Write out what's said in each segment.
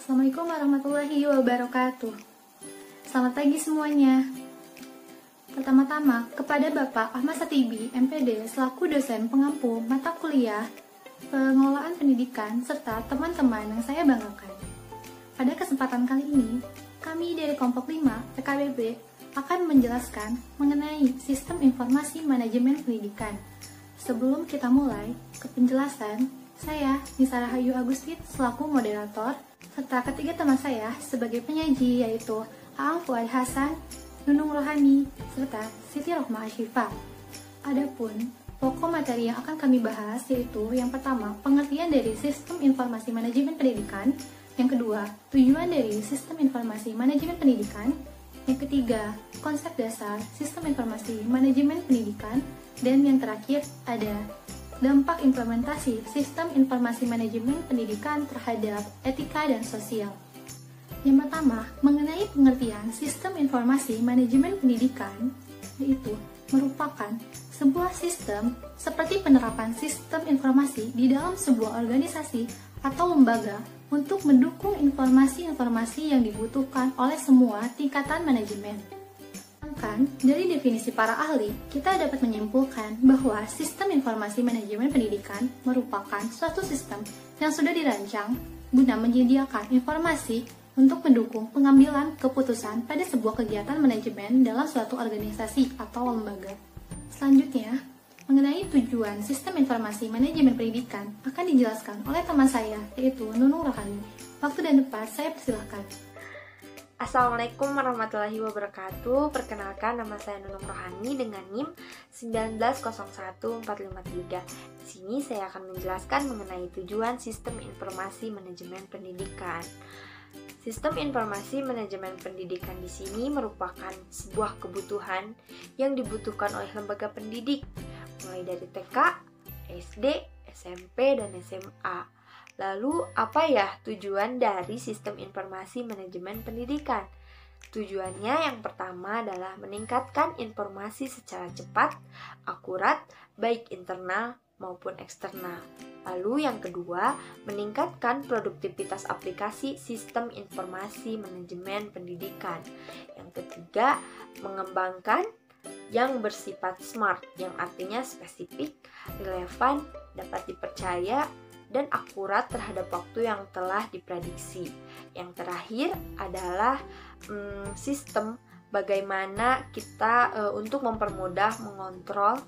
Assalamualaikum warahmatullahi wabarakatuh. Selamat pagi semuanya. Pertama-tama, kepada Bapak Ahmad Satibi, MPD, selaku dosen pengampu mata kuliah pengelolaan pendidikan, serta teman-teman yang saya banggakan. Pada kesempatan kali ini, kami dari kelompok 5 PKBB akan menjelaskan mengenai sistem informasi manajemen pendidikan. Sebelum kita mulai ke penjelasan, saya, Nisa Rahayu Agustin, selaku moderator, serta ketiga teman saya sebagai penyaji yaitu Aang Fuad Hasan, Nunung Rohani, serta Siti Rohmah Asyifa. Adapun pokok materi yang akan kami bahas yaitu yang pertama, pengertian dari sistem informasi manajemen pendidikan, yang kedua, tujuan dari sistem informasi manajemen pendidikan, yang ketiga, konsep dasar sistem informasi manajemen pendidikan, dan yang terakhir ada dampak implementasi sistem informasi manajemen pendidikan terhadap etika dan sosial. Yang pertama, mengenai pengertian sistem informasi manajemen pendidikan, yaitu merupakan sebuah sistem seperti penerapan sistem informasi di dalam sebuah organisasi atau lembaga untuk mendukung informasi-informasi yang dibutuhkan oleh semua tingkatan manajemen. Dari definisi para ahli, kita dapat menyimpulkan bahwa sistem informasi manajemen pendidikan merupakan suatu sistem yang sudah dirancang guna menyediakan informasi untuk mendukung pengambilan keputusan pada sebuah kegiatan manajemen dalam suatu organisasi atau lembaga. Selanjutnya, mengenai tujuan sistem informasi manajemen pendidikan akan dijelaskan oleh teman saya, yaitu Nunung Rohani. Waktu dan tempat, saya persilahkan. Assalamualaikum warahmatullahi wabarakatuh. Perkenalkan, nama saya Nunung Rohani dengan NIM 1901453. Di sini saya akan menjelaskan mengenai tujuan sistem informasi manajemen pendidikan. Sistem informasi manajemen pendidikan di sini merupakan sebuah kebutuhan yang dibutuhkan oleh lembaga pendidik, mulai dari TK, SD, SMP, dan SMA. Lalu, apa ya tujuan dari sistem informasi manajemen pendidikan? Tujuannya yang pertama adalah meningkatkan informasi secara cepat, akurat, baik internal maupun eksternal. Lalu yang kedua, meningkatkan produktivitas aplikasi sistem informasi manajemen pendidikan. Yang ketiga, mengembangkan yang bersifat smart, yang artinya spesifik, relevan, dapat dipercaya, dan akurat terhadap waktu yang telah diprediksi. Yang terakhir adalah sistem bagaimana kita untuk mempermudah, mengontrol,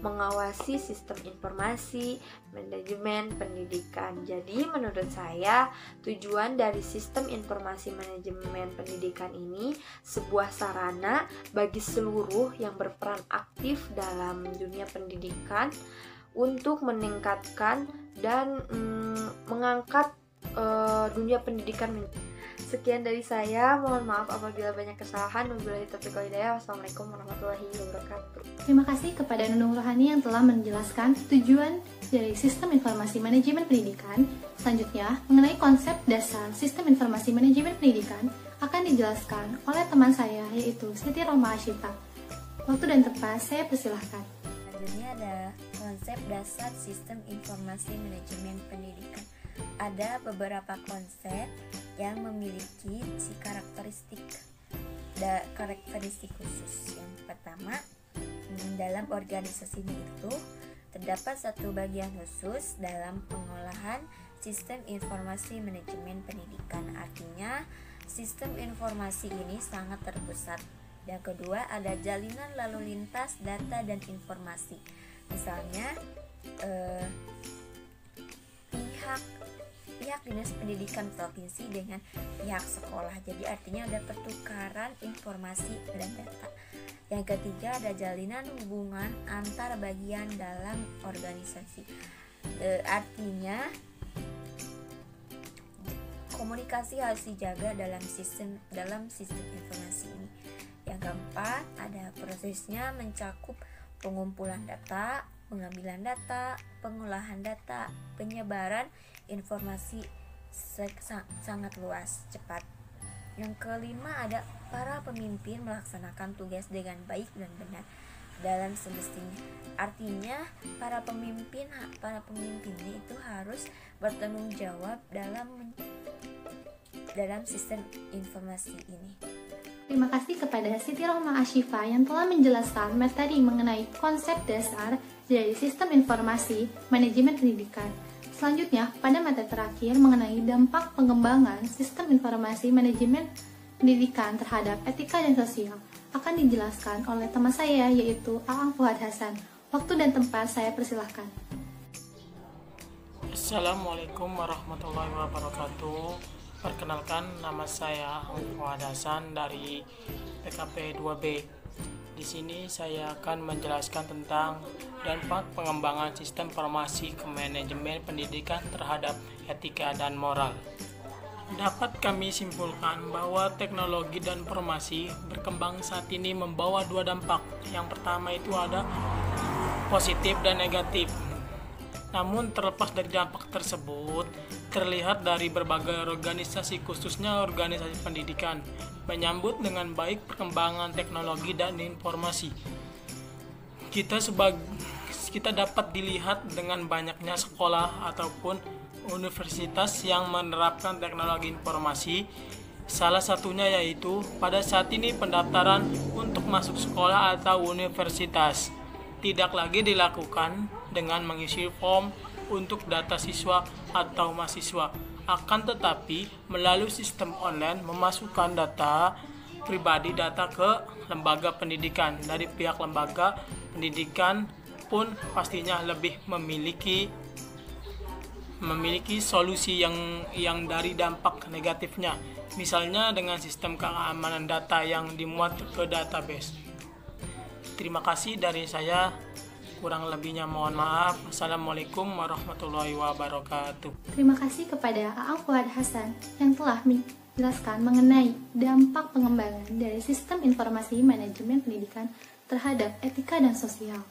mengawasi sistem informasi manajemen pendidikan. Jadi menurut saya tujuan dari sistem informasi manajemen pendidikan ini sebuah sarana bagi seluruh yang berperan aktif dalam dunia pendidikan untuk meningkatkan dan mengangkat dunia pendidikan. Sekian dari saya, mohon maaf apabila banyak kesalahan. Wabillahi taufiq wal hidayah. Wassalamualaikum warahmatullahi wabarakatuh. Terima kasih kepada Nunung Rohani yang telah menjelaskan tujuan dari sistem informasi manajemen pendidikan. Selanjutnya, mengenai konsep dasar sistem informasi manajemen pendidikan akan dijelaskan oleh teman saya, yaitu Siti Rohmah Asyifa. Waktu dan tempat, saya persilahkan. Selanjutnya ada konsep dasar sistem informasi manajemen pendidikan. Ada beberapa konsep yang memiliki karakteristik khusus. Yang pertama, dalam organisasi itu terdapat satu bagian khusus dalam pengolahan sistem informasi manajemen pendidikan. Artinya, sistem informasi ini sangat terpusat. Yang kedua, ada jalinan lalu lintas data dan informasi. Misalnya, pihak dinas pendidikan provinsi dengan pihak sekolah. Jadi artinya ada pertukaran informasi dan data. Yang ketiga, ada jalinan hubungan antar bagian dalam organisasi. Artinya komunikasi harus dijaga dalam sistem informasi ini. Yang keempat, ada prosesnya mencakup pengumpulan data, pengambilan data, pengolahan data, penyebaran informasi sangat luas, cepat. Yang kelima, ada para pemimpin melaksanakan tugas dengan baik dan benar dalam semestinya. Artinya para pemimpinnya itu harus bertanggung jawab dalam dalam sistem informasi ini. Terima kasih kepada Siti Rohmah Ashifa yang telah menjelaskan materi mengenai konsep dasar dari sistem informasi manajemen pendidikan. Selanjutnya, pada materi terakhir mengenai dampak pengembangan sistem informasi manajemen pendidikan terhadap etika dan sosial akan dijelaskan oleh teman saya yaitu Aang Fuad Hasan. Waktu dan tempat saya persilahkan. Assalamualaikum warahmatullahi wabarakatuh. Perkenalkan, nama saya Aang Fuad Hasan dari PKP 2B. Di sini saya akan menjelaskan tentang dampak pengembangan sistem informasi ke manajemen pendidikan terhadap etika dan moral. Dapat kami simpulkan bahwa teknologi dan informasi berkembang saat ini membawa dua dampak. Yang pertama itu ada positif dan negatif. Namun terlepas dari dampak tersebut, terlihat dari berbagai organisasi khususnya organisasi pendidikan menyambut dengan baik perkembangan teknologi dan informasi. Kita dapat dilihat dengan banyaknya sekolah ataupun universitas yang menerapkan teknologi informasi. Salah satunya yaitu pada saat ini pendaftaran untuk masuk sekolah atau universitas tidak lagi dilakukan dengan mengisi form untuk data siswa atau mahasiswa. Akan tetapi, melalui sistem online memasukkan data pribadi data ke lembaga pendidikan. Dari pihak lembaga pendidikan pun pastinya lebih memiliki solusi yang dari dampak negatifnya. Misalnya dengan sistem keamanan data yang dimuat ke database. Terima kasih dari saya, kurang lebihnya mohon maaf. Assalamualaikum warahmatullahi wabarakatuh. Terima kasih kepada Aang Fuad Hasan yang telah menjelaskan mengenai dampak pengembangan dari sistem informasi manajemen pendidikan terhadap etika dan sosial.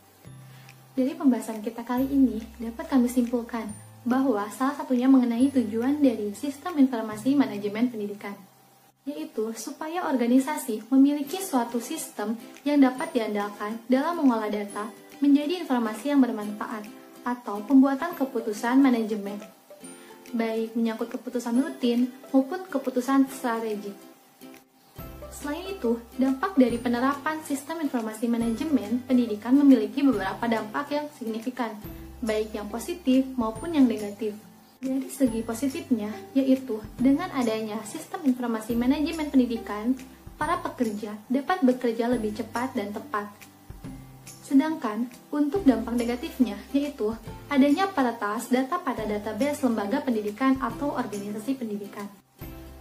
Dari pembahasan kita kali ini dapat kami simpulkan bahwa salah satunya mengenai tujuan dari sistem informasi manajemen pendidikan, yaitu supaya organisasi memiliki suatu sistem yang dapat diandalkan dalam mengolah data menjadi informasi yang bermanfaat atau pembuatan keputusan manajemen, baik menyangkut keputusan rutin maupun keputusan strategik. Selain itu, dampak dari penerapan sistem informasi manajemen pendidikan memiliki beberapa dampak yang signifikan, baik yang positif maupun yang negatif. Dari segi positifnya, yaitu dengan adanya sistem informasi manajemen pendidikan, para pekerja dapat bekerja lebih cepat dan tepat. Sedangkan untuk dampak negatifnya, yaitu adanya peretas data pada database lembaga pendidikan atau organisasi pendidikan.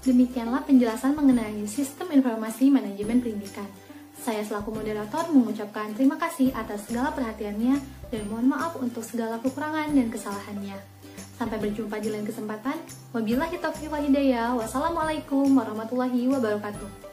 Demikianlah penjelasan mengenai sistem informasi manajemen pendidikan. Saya selaku moderator mengucapkan terima kasih atas segala perhatiannya dan mohon maaf untuk segala kekurangan dan kesalahannya. Sampai berjumpa di lain kesempatan. Wabillahi taufiq wal hidayah. Wassalamualaikum warahmatullahi wabarakatuh.